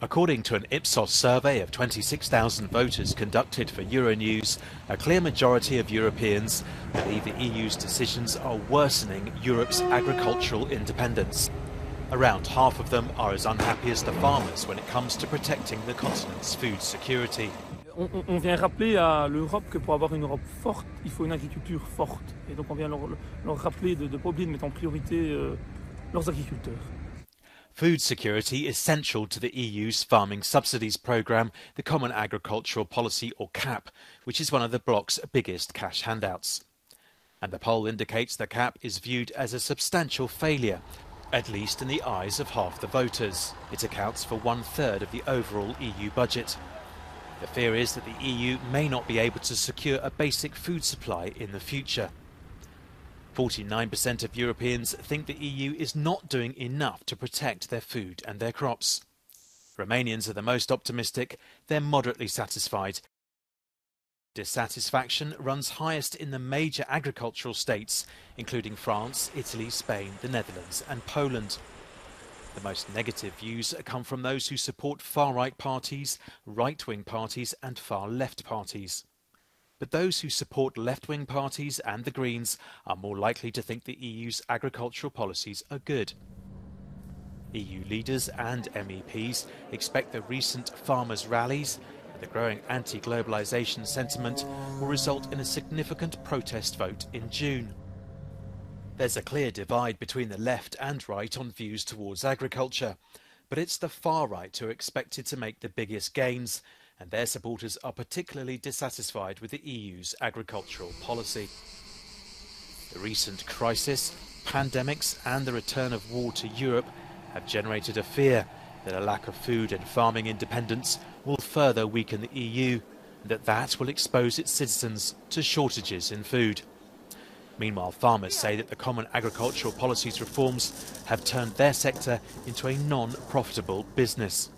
According to an Ipsos survey of 26,000 voters conducted for Euronews, a clear majority of Europeans believe the EU's decisions are worsening Europe's agricultural independence. Around half of them are as unhappy as the farmers when it comes to protecting the continent's food security. On vient rappeler à l'Europe que pour avoir une Europe forte, il faut une agriculture forte. Et donc on vient leur rappeler de ne pas oublier de mettre en priorité leurs agriculteurs. Food security is central to the EU's farming subsidies programme, the Common Agricultural Policy, or CAP, which is one of the bloc's biggest cash handouts. And the poll indicates the CAP is viewed as a substantial failure, at least in the eyes of half the voters. It accounts for 1/3 of the overall EU budget. The fear is that the EU may not be able to secure a basic food supply in the future. 49% of Europeans think the EU is not doing enough to protect their food and their crops. Romanians are the most optimistic. They're moderately satisfied. Dissatisfaction runs highest in the major agricultural states, including France, Italy, Spain, the Netherlands and Poland. The most negative views come from those who support far-right parties, right-wing parties and far-left parties. But those who support left-wing parties and the Greens are more likely to think the EU's agricultural policies are good. EU leaders and MEPs expect the recent farmers' rallies and the growing anti-globalisation sentiment will result in a significant protest vote in June. There's a clear divide between the left and right on views towards agriculture, but it's the far right who are expected to make the biggest gains, and their supporters are particularly dissatisfied with the EU's agricultural policy. The recent crisis, pandemics and the return of war to Europe have generated a fear that a lack of food and farming independence will further weaken the EU, and that will expose its citizens to shortages in food. Meanwhile, farmers say that the Common Agricultural Policy's reforms have turned their sector into a non-profitable business.